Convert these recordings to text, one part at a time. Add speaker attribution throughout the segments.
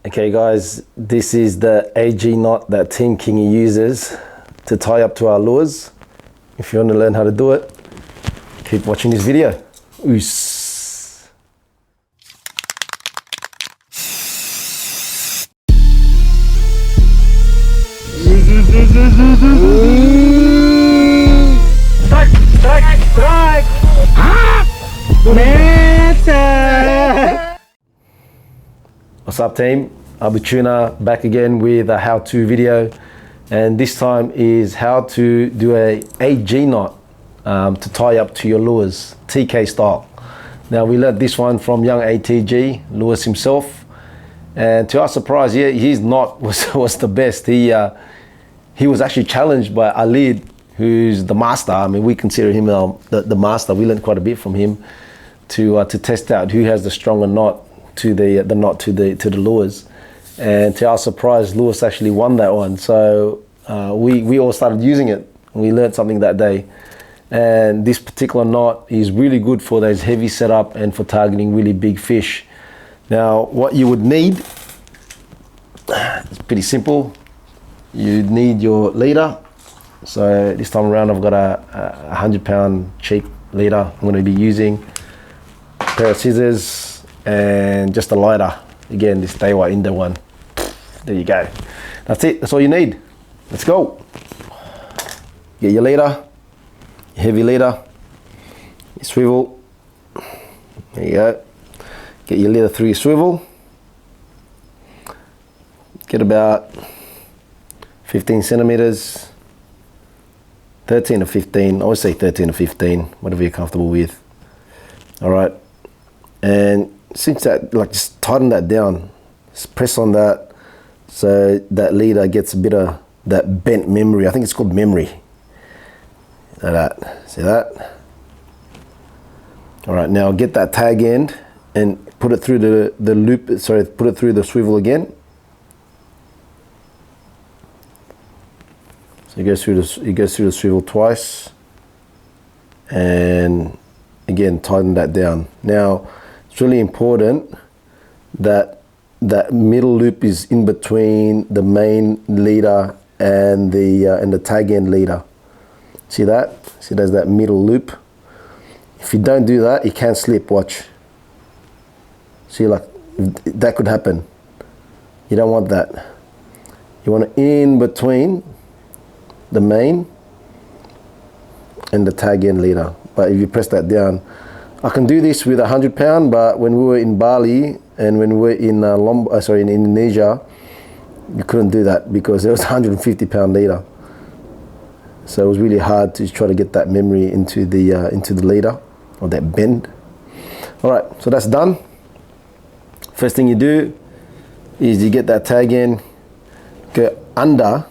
Speaker 1: Okay guys, this is the AG knot that Team Kingy uses to tie up to our lures. If you want to learn how to do it, keep watching this video. Oos. Strike! What's up team? 𝓵𝓀𝓀𝓪 back again with a how-to video, and this time is how to do a AG knot to tie up to your lures, TK style. Now we learned this one from young ATG, Lewis himself, and to our surprise, his knot was the best. He was actually challenged by 𝓵𝓲𝓬𝓬, who's the master. I mean, we consider him the master. We learned quite a bit from him to test out who has the stronger knot to the knot to the lures. And to our surprise, Lewis actually won that one. So we all started using it, and we learned something that day. And this particular knot is really good for those heavy setup and for targeting really big fish. Now, what you would need, it's pretty simple. You need your leader. So this time around, I've got a 100-pound cheap leader I'm going to be using, a pair of scissors, and just a lighter. Again, this 𝓷𝓾 one. There you go. That's it. That's all you need. Let's go. Get your leader, your heavy leader, your swivel. There you go. Get your leader through your swivel. Get about 15 centimeters. 13 or 15. I always say 13 or 15, whatever you're comfortable with. All right. And since that, like, just tighten that down, just press on that so that leader gets a bit of that bent memory. I think it's called memory. Like that. See that? All right, now get that tag end and put it through the loop. Sorry, put it through the swivel again. So it goes through the swivel twice, and again tighten that down. Now, it's really important that that middle loop is in between the main leader and the tag end leader. See that? See, there's that middle loop. If you don't do that, it can slip. Watch. See, like, that could happen. You don't want that. You want it in between the main and the tag end leader. But if you press that down, I can do this with a 100-pound, but when we were in Bali and when we were in in Indonesia, you couldn't do that because there was a 150-pound leader. So it was really hard to try to get that memory into the leader, or that bend. All right, so that's done. First thing you do is you get that tag end, go under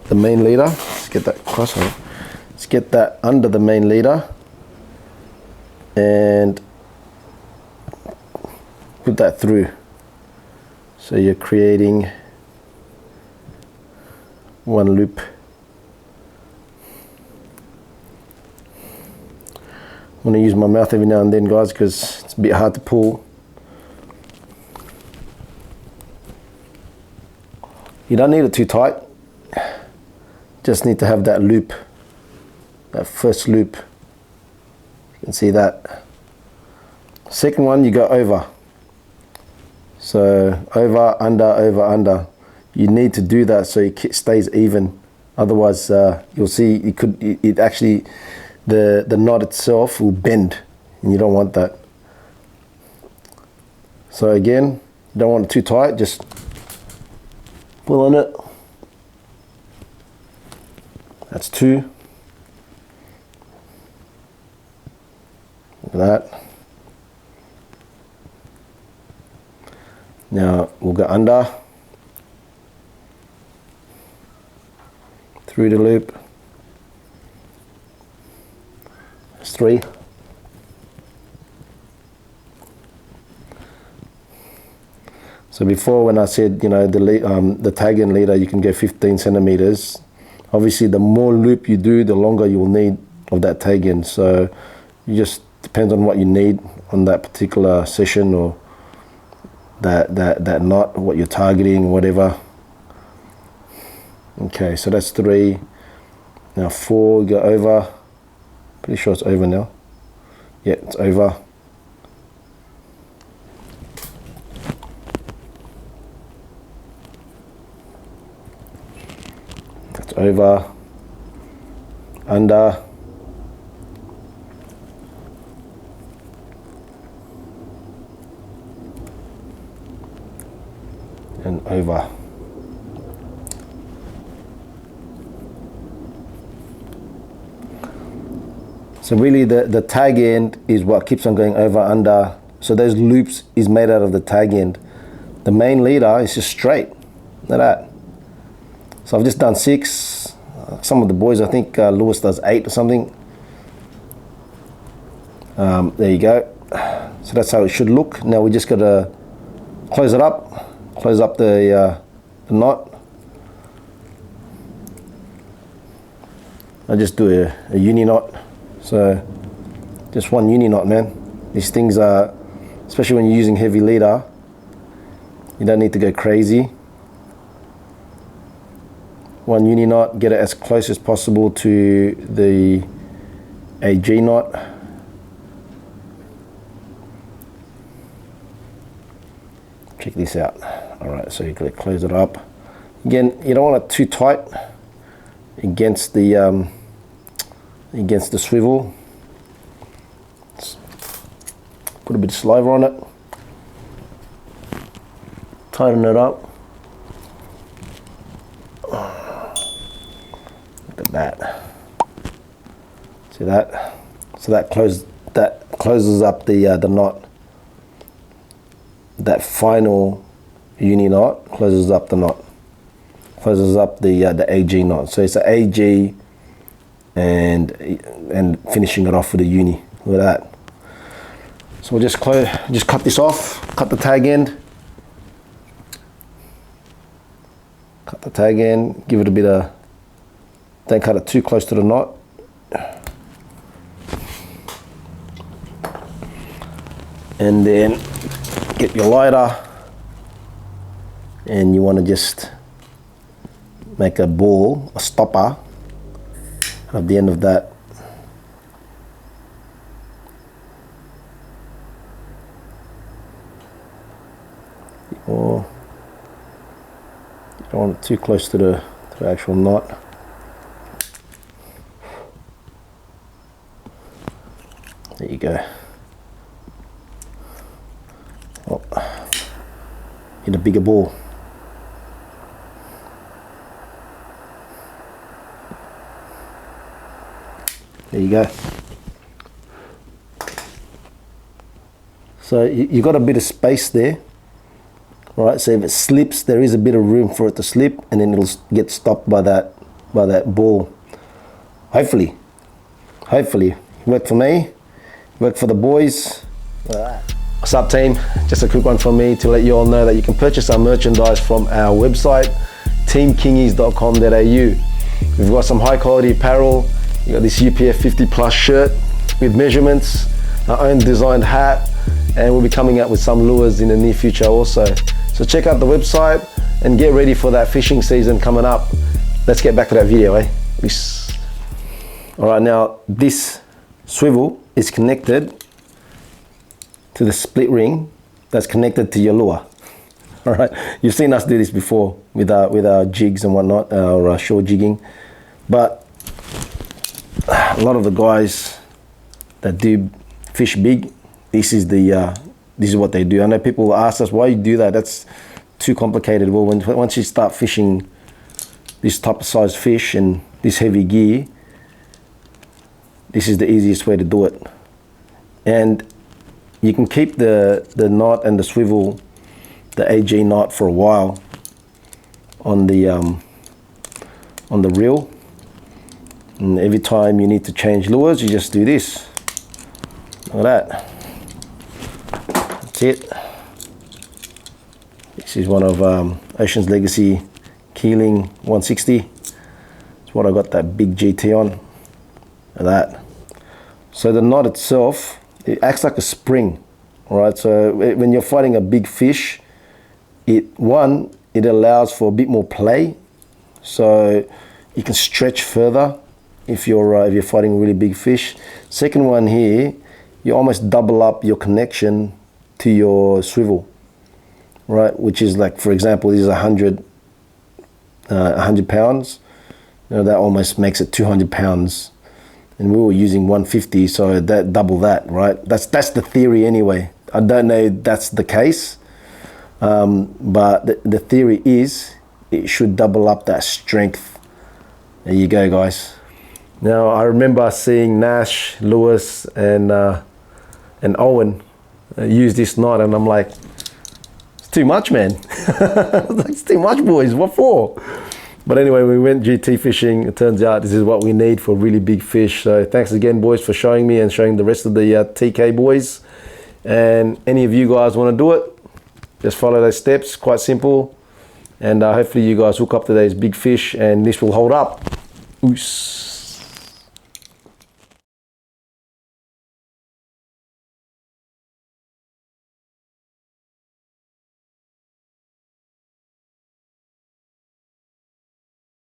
Speaker 1: the main leader. Let's get that cross on. Let's get that under the main leader and put that through. So you're creating one loop. I'm going to use my mouth every now and then, guys, because it's a bit hard to pull. You don't need it too tight. Just need to have that loop, that first loop. You can see that. Second one, you go over. So over, under. You need to do that so it stays even. Otherwise, you'll see it actually, the knot itself will bend, and you don't want that. So again, you don't want it too tight. Just pull on it. That's two. Look at that. Now we'll go under, through the loop. That's three. So before, when I said, you know, the tag end leader, you can go 15 centimeters. Obviously, the more loop you do, the longer you will need of that tag end. So it just depends on what you need on that particular session or that knot, what you're targeting, whatever. Okay, so that's 3. Now 4, go over. Pretty sure it's over now. Yeah, it's over. That's over. Under. And over. So really the tag end is what keeps on going over, under. So those loops is made out of the tag end. The main leader is just straight. Look at that. So I've just done 6. Some of the boys, I think Lewis does 8 or something. There you go. So that's how it should look. Now we just got to close it up. Close up the knot. I just do a uni knot. So just one uni knot, man. These things are, especially when you're using heavy leader, you don't need to go crazy. One uni knot, get it as close as possible to the AG knot. Check this out. All right, so you gotta close it up. Again, you don't want it too tight against the swivel. Just put a bit of saliva on it. Tighten it up. Look at that. See that? So that closes up the knot. That final uni knot closes up the knot. Closes up the AG knot. So it's an AG and finishing it off with a uni. Look at that. So we'll just cut this off. Cut the tag end. Cut the tag end. Give it a bit of. Don't cut it too close to the knot. And then get your lighter, and you want to just make a ball, a stopper, at the end of that. Or you don't want it too close to the actual knot. There you go. Oh, get a bigger ball. There you go. So you got a bit of space there, right? So if it slips, there is a bit of room for it to slip, and then it'll get stopped by that ball. Hopefully, worked for me, worked for the boys. What's up, team? Just a quick one from me to let you all know that you can purchase our merchandise from our website, teamkingies.com.au. We've got some high quality apparel. You got this UPF 50+ shirt with measurements, our own designed hat, and we'll be coming out with some lures in the near future also. So check out the website and get ready for that fishing season coming up. Let's get back to that video, eh? Peace. All right, now this swivel is connected to the split ring that's connected to your lure. All right, you've seen us do this before with our jigs and whatnot, our shore jigging, but a lot of the guys that do fish big, this is what they do. I know people ask us, why you do that? That's too complicated. Well, once you start fishing this type of size fish and this heavy gear, this is the easiest way to do it. And you can keep the knot and the swivel, the AG knot, for a while on the reel. And every time you need to change lures, you just do this. Look at that. That's it. This is one of Ocean's Legacy Keeling 160. It's what I got that big GT on. Look at that. So the knot itself, it acts like a spring. All right. So when you're fighting a big fish, it allows for a bit more play, so you can stretch further if you're fighting really big fish. Second one here, you almost double up your connection to your swivel, right? Which is like, for example, this is 100 pounds. You know, that almost makes it 200 pounds, and we were using 150, so that double that, right? That's the theory anyway. I don't know if that's the case, but the theory is it should double up that strength. There you go, guys. Now I remember seeing Nash, Lewis, and Owen use this knot, and I'm like, it's too much, man. It's too much, boys. What for? But anyway, we went GT fishing. It turns out this is what we need for really big fish. So thanks again, boys, for showing me and showing the rest of the TK boys. And any of you guys want to do it, just follow those steps. Quite simple. And hopefully you guys hook up to those big fish and this will hold up. Oos.